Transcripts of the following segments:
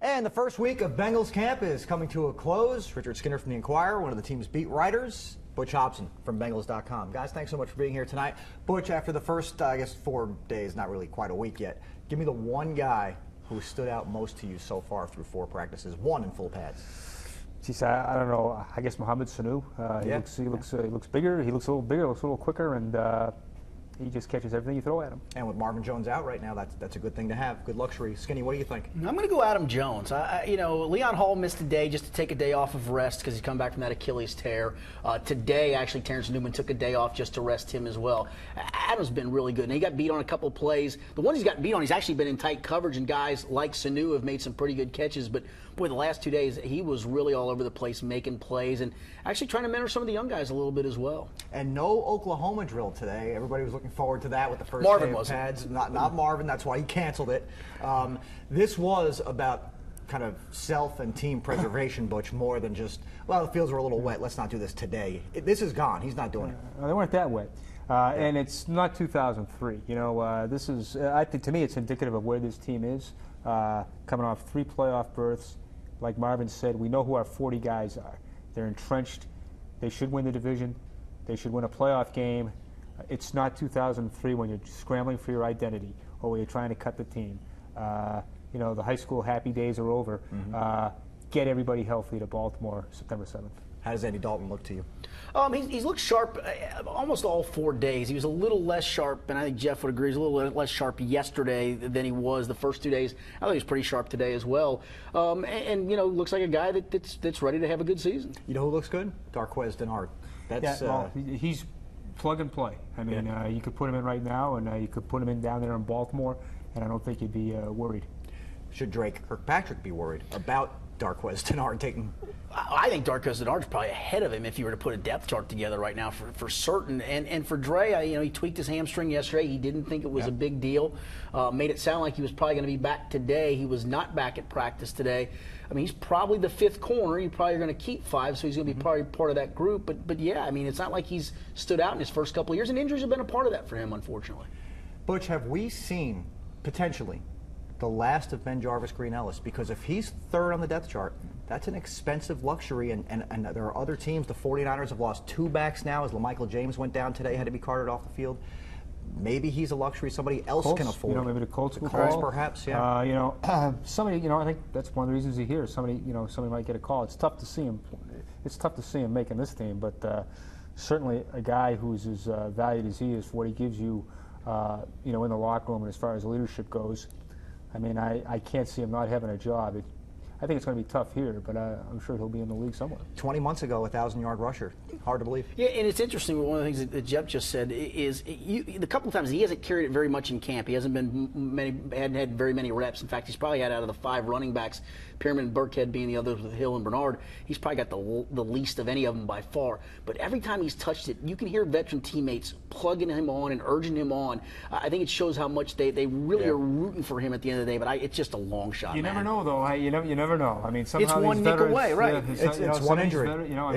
And the first week of Bengals camp is coming to a close. Richard Skinner from the Inquirer, one of the team's beat writers. Butch Hobson from Bengals.com. Guys, thanks so much for being here tonight. Butch, after the first, 4 days, not really quite a week yet, give me the one guy who stood out most to you so far through 4 practices, one in full pads. Geez, I don't know. I guess Mohamed Sanu. He looks bigger. He looks a little bigger. Looks a little quicker, and he just catches everything you throw at him. And with Marvin Jones out right now, that's a good thing to have. Good luxury. Skinny, what do you think? I'm going to go Adam Jones. Leon Hall missed a day just to take a day off of rest because he's come back from that Achilles tear. Today, actually, Terrence Newman took a day off just to rest him as well. Adam's been really good, and he got beat on a couple of plays. The ones he's got beat on, he's actually been in tight coverage, and guys like Sanu have made some pretty good catches. But boy, the last 2 days, he was really all over the place making plays and actually trying to mentor some of the young guys a little bit as well. And no Oklahoma drill today. Everybody was looking forward to that with the first Marvin day of wasn't. pads. Not Marvin. That's why he canceled it. This was about kind of self and team preservation, Butch, more than just, well, the fields were a little wet, let's not do this today. This is gone. He's not doing it. They weren't that wet. And it's not 2003. This is, I think, to me, it's indicative of where this team is. Coming off 3 playoff berths. Like Marvin said, we know who our 40 guys are. They're entrenched. They should win the division. They should win a playoff game. It's not 2003 when you're scrambling for your identity or when you're trying to cut the team. The high school happy days are over. Get everybody healthy to Baltimore September 7th. How does Andy Dalton look to you? He's looked sharp almost all 4 days. He was a little less sharp, and I think Geoff would agree, he's a little less sharp yesterday than he was the first 2 days. I think he was pretty sharp today as well. Looks like a guy that's ready to have a good season. You know who looks good? Darqueze Dennard. He's plug and play. You could put him in right now, and you could put him in down there in Baltimore, and I don't think you'd be worried. Should Dre Kirkpatrick be worried about Darqueze Dennard taking? I think Darqueze Dennard's probably ahead of him if you were to put a depth chart together right now for certain. And for Dre, he tweaked his hamstring yesterday. He didn't think it was a big deal. Made it sound like he was probably going to be back today. He was not back at practice today. He's probably the 5th corner. You probably are going to keep 5, so he's going to be probably part of that group. But yeah, it's not like he's stood out in his first couple of years, and injuries have been a part of that for him, unfortunately. Butch, have we seen potentially the last of Ben Jarvis Green Ellis? Because if he's 3rd on the depth chart, that's an expensive luxury, and there are other teams. The 49ers have lost 2 backs now as LaMichael James went down today, had to be carted off the field. Maybe he's a luxury somebody else can afford. Maybe the Colts will call, call. Perhaps, yeah. Somebody, I think that's one of the reasons he hears. Somebody might get a call. It's tough to see him. It's tough to see him making this team, but certainly a guy who's as valued as he is for what he gives you, in the locker room and as far as leadership goes. I can't see him not having a job. I think it's going to be tough here, but I'm sure he'll be in the league somewhere. 20 months ago, a 1,000-yard rusher. Hard to believe. Yeah, and it's interesting. One of the things that Geoff just said is the couple of times he hasn't carried it very much in camp. He hadn't had very many reps. In fact, he's probably had out of the 5 running backs, Pyramid and Berk being the others with Hill and Bernard, he's probably got the least of any of them by far. But every time he's touched it, you can hear veteran teammates plugging him on and urging him on. I think it shows how much they really are rooting for him at the end of the day. But it's just a long shot. You never know, though. You never know. It's one nick away, right? It's one injury.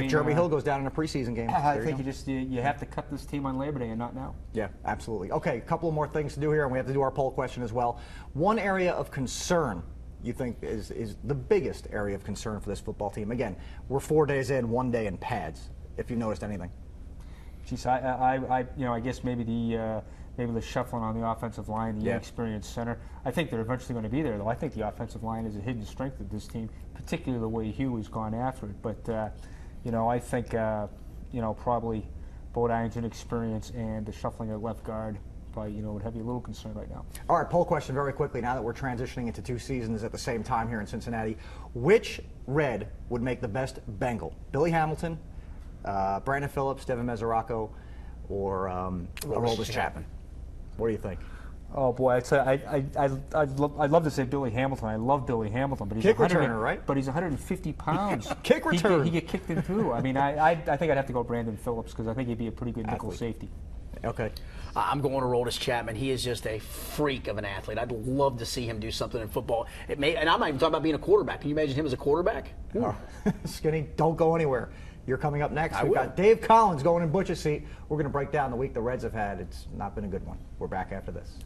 If Jeremy Hill goes down in a preseason game, I think you have to cut this team on Labor Day and not now. Yeah, absolutely. Okay, a couple of more things to do here, and we have to do our poll question as well. One area of concern you think is the biggest area of concern for this football team? Again, we're 4 days in, 1 day in pads. If you've noticed anything. Geez, I guess maybe the shuffling on the offensive line, the inexperienced center. I think they're eventually going to be there, though. I think the offensive line is a hidden strength of this team, particularly the way Hugh has gone after it. But, I think, probably Bodine's inexperience and the shuffling at left guard probably, would have you a little concerned right now. All right, poll question very quickly now that we're transitioning into 2 seasons at the same time here in Cincinnati. Which Red would make the best Bengal? Billy Hamilton, Brandon Phillips, Devin Mesoraco, or Aroldis Chapman? What do you think? Oh boy, I'd love to say Billy Hamilton. I love Billy Hamilton, but he's kick returner, right? But he's 150 pounds. Kick return. He get kicked in too. I think I'd have to go Brandon Phillips because I think he'd be a pretty good nickel safety. Okay. I'm going to Aroldis Chapman. He is just a freak of an athlete. I'd love to see him do something in football. And I'm not even talking about being a quarterback. Can you imagine him as a quarterback? Skinny, don't go anywhere. You're coming up next. We've got Dave Collins going in Butch's seat. We're going to break down the week the Reds have had. It's not been a good one. We're back after this.